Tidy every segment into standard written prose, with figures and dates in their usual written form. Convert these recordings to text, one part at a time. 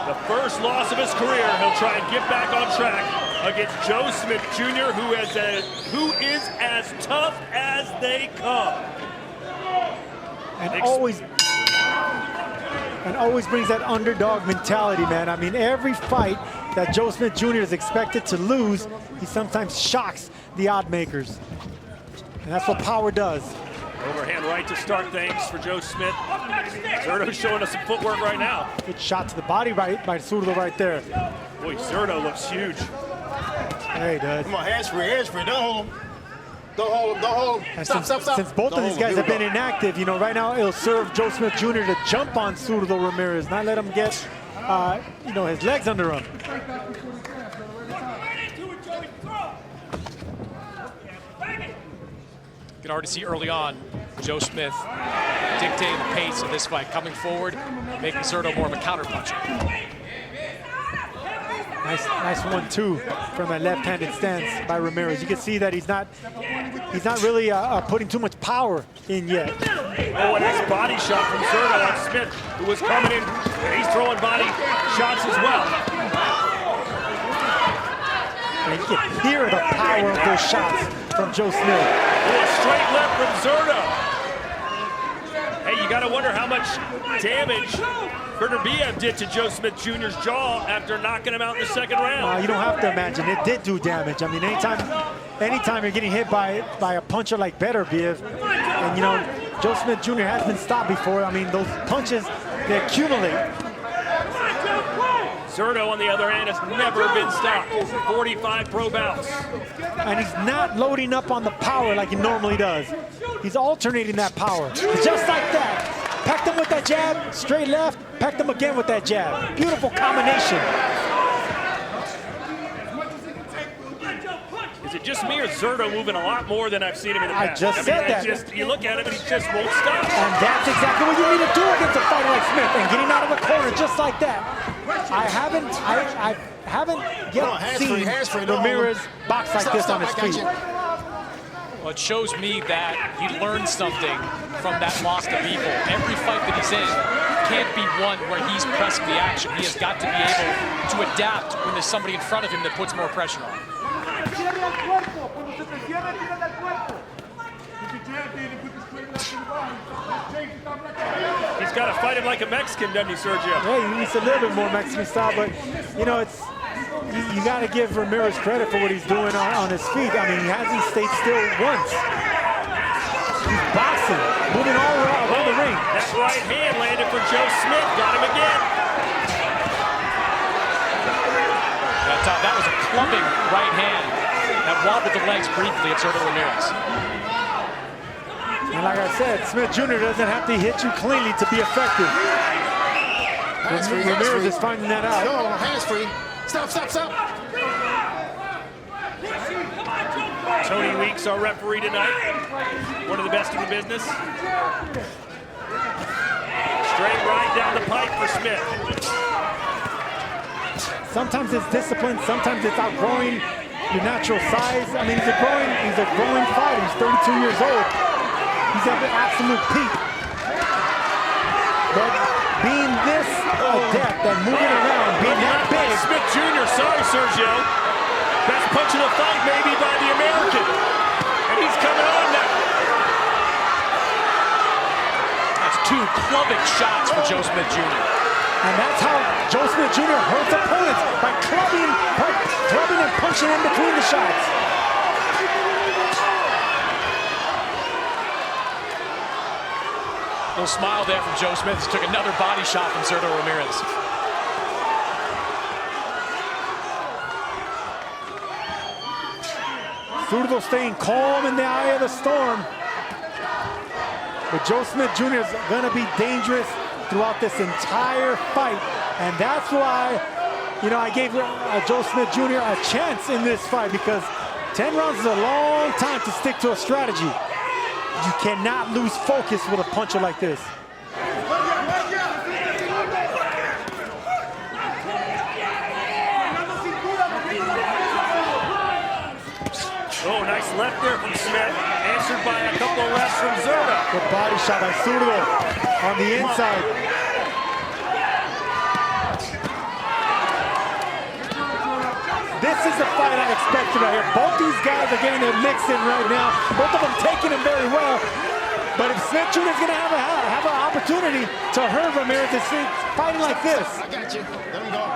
The first loss of his career. He'll try and get back on track against Joe Smith Jr., who is as tough as they come. And always brings that underdog mentality, man. I mean, every fight that Joe Smith Jr. is expected to lose, he sometimes shocks the odd makers. And that's what power does. Overhand right to start things for Joe Smith. Zurdo showing us some footwork right now. Good shot to the body by Zurdo right there. Boy, Zurdo looks huge. There he does. Come on, hands free, don't hold him. Don't hold him, don't hold him. Stop. Since both of these guys have been inactive, you know, right now it'll serve Joe Smith Jr. to jump on Zurdo Ramirez, not let him get, you know, his legs under him. You can already see early on Joe Smith dictating the pace of this fight, coming forward, making Zurdo more of a counterpuncher. Nice 1-2 from a left-handed stance by Ramirez. You can see that he's not really putting too much power in yet. Oh, a nice body shot from Zurdo on Smith, who was coming in, and he's throwing body shots as well. And you can hear the power of those shots from Joe Smith. Oh, a straight left from Zurdo. Hey, you got to wonder how much damage Beterbiev did to Joe Smith Jr.'s jaw after knocking him out in the second round. You don't have to imagine. It did do damage. I mean, anytime you're getting hit by a puncher like Beterbiev, and you know, Joe Smith Jr. has been stopped before. I mean, those punches, they accumulate. Zurdo, on the other hand, has never been stopped. 45 pro bouts. And he's not loading up on the power like he normally does. He's alternating that power. Just like that. Pecked him with that jab, straight left, pecked him again with that jab. Beautiful combination. Is it just me or Zurdo moving a lot more than I've seen him in the past? I just said that. You look at him and he just won't stop. And that's exactly what you need to do against a fighter like Smith, and getting out of the corner just like that. I haven't yet seen Ramirez box like this on his feet. Well, it shows me that he learned something from that loss to Beeple. Every fight that he's in can't be one where he's pressing the action. He has got to be able to adapt when there's somebody in front of him that puts more pressure on. He's got to fight him like a Mexican, doesn't he, Sergio? Yeah, he needs a little bit more Mexican style, but you know, you got to give Ramirez credit for what he's doing on his feet. I mean, he hasn't stayed still once. He's boxing, moving all around the ring. That right hand landed for Joe Smith, got him again. That was a clubbing right hand that wobbled the legs briefly at Zurdo Ramirez. And like I said, Smith Jr. doesn't have to hit you cleanly to be effective. Ramirez is finding that out. No, hands free. Stop. Tony Weeks, our referee tonight. One of the best in the business. Straight right down the pipe for Smith. Sometimes it's discipline, sometimes it's outgrowing your natural size. I mean, he's a growing fighter. He's 32 years old. He's at the absolute peak. But being this adept and moving around, being that big. Smith Jr., sorry, Sergio. Best punch of the fight, maybe, by the American. And he's coming on now. That's two clubbing shots for Joe Smith Jr. And that's how Joe Smith Jr. hurts opponents, by clubbing and punching in between the shots. Little smile there from Joe Smith. Took another body shot from Zurdo Ramirez. Zurdo staying calm in the eye of the storm. But Joe Smith Jr. is going to be dangerous throughout this entire fight. And that's why, you know, I gave Joe Smith Jr. a chance in this fight, because 10 rounds is a long time to stick to a strategy. You cannot lose focus with a puncher like this. Oh, nice left there from Smith, answered by a couple of lefts from Zurdo. Good body shot by Zurdo on the inside. interesting right here. Both these guys are getting their licks in right now. Both of them taking them very well. But if Smith Jr. is going to have an opportunity to hurt Ramirez, it's fighting like this. I got you. Let him go.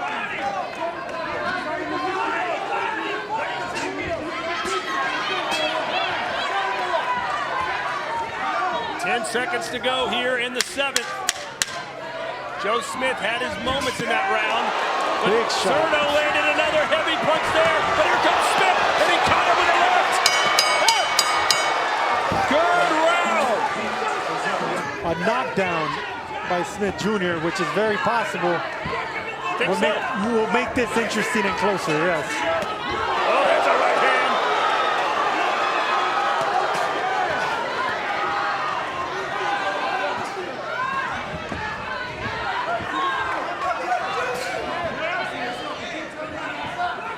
10 seconds to go here in the 7th. Joe Smith had his moments in that round. But Big shot. Zurdo landed another heavy punch there. But here comes Smith, and he caught him with a left. Good round. A knockdown by Smith Jr., which is very possible, will make this interesting and closer, yes. Oh, that's a right hand.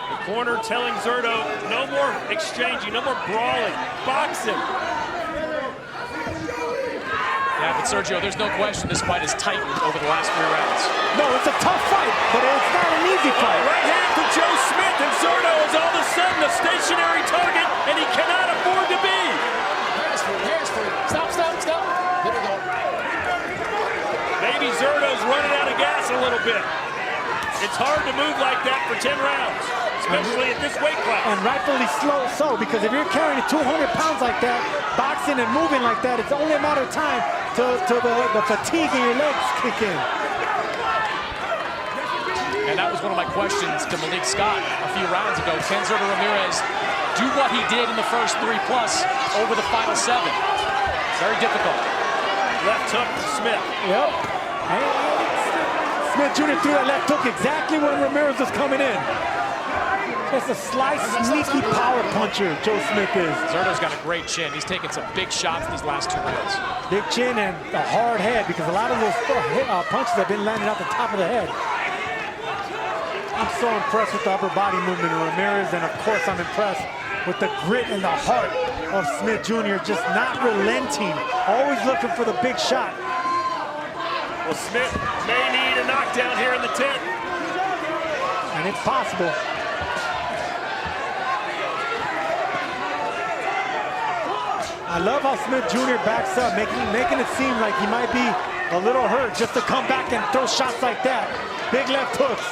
The corner telling Zurdo, no more exchanging, no more brawling, boxing. Yeah, but Sergio, there's no question this fight has tightened over the last 3 rounds. No, it's a tough fight, but it's not an easy fight. Right hand from Joe Smith, and Zurdo is all of a sudden a stationary target, and he cannot afford to be. Hands free. Stop. There we go. Maybe Zurdo's running out of gas a little bit. It's hard to move like that for 10 rounds, especially at this weight class. And rightfully so, because if you're carrying 200 pounds like that, boxing and moving like that, it's only a matter of time till the fatigue in your legs kick in. And that was one of my questions to Malik Scott a few rounds ago. Can Zurdo Ramirez do what he did in the first 3+ over the final 7? Very difficult. Left hook to Smith. Yep. Smith Jr. threw that left hook exactly when Ramirez was coming in. Just a slice, sneaky power puncher, Joe Smith is. Zurdo's got a great chin. He's taken some big shots these last 2 rounds. Big chin and a hard head, because a lot of those punches have been landing out the top of the head. I'm so impressed with the upper body movement of Ramirez, and of course I'm impressed with the grit and the heart of Smith Jr., just not relenting, always looking for the big shot. Well, Smith may need a knockdown here in the 10th. And it's possible. I love how Smith Jr. backs up, making it seem like he might be a little hurt just to come back and throw shots like that. Big left hooks.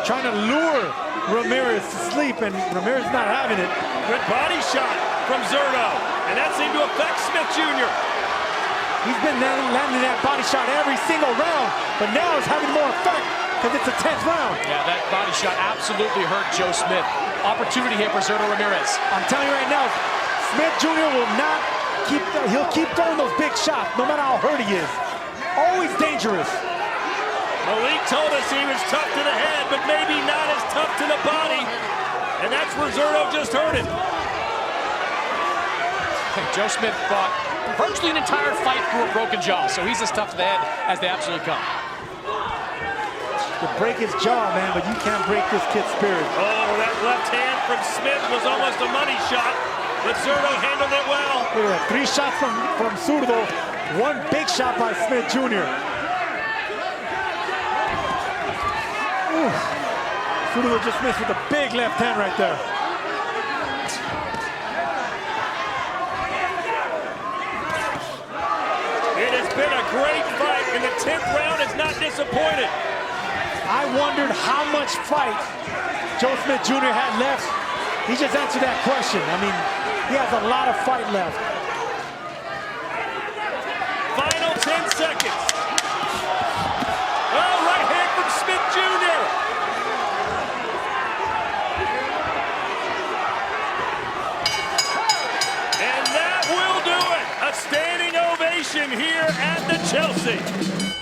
Trying to lure Ramirez to sleep, and Ramirez not having it. Good body shot from Zurdo, and that seemed to affect Smith Jr. He's been landing that body shot every single round, but now it's having more effect because it's a 10th round. Yeah, that body shot absolutely hurt Joe Smith. Opportunity here for Zurdo Ramirez. I'm telling you right now, Smith Jr. will not he'll keep throwing those big shots, no matter how hurt he is. Always dangerous. Malik told us he was tough to the head, but maybe not as tough to the body. And that's where Zurdo just hurt him. Joe Smith fought virtually an entire fight through a broken jaw, so he's as tough to the head as they absolutely come. You break his jaw, man, but you can't break this kid's spirit. Oh, that left hand from Smith was almost a money shot, but Zurdo handled it well. Look at that, 3 shots from Zurdo, 1 big shot by Smith Jr. Zurdo just missed with a big left hand right there. It has been a great fight, and the 10th round has not disappointed. I wondered how much fight Joe Smith Jr. had left. He just answered that question. I mean, he has a lot of fight left. Final 10 seconds. Oh, right hand from Smith Jr. And that will do it. A standing ovation here at the Chelsea.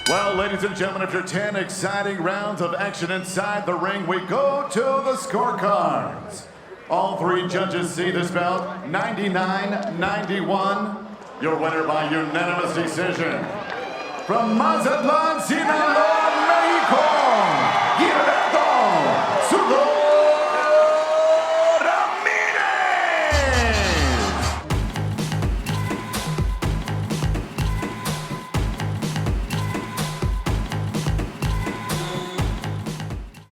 Well, ladies and gentlemen, after 10 exciting rounds of action inside the ring, we go to the scorecards. All 3 judges see this bout 99-91. Your winner by unanimous decision. From Mazatlan, Sinaloa.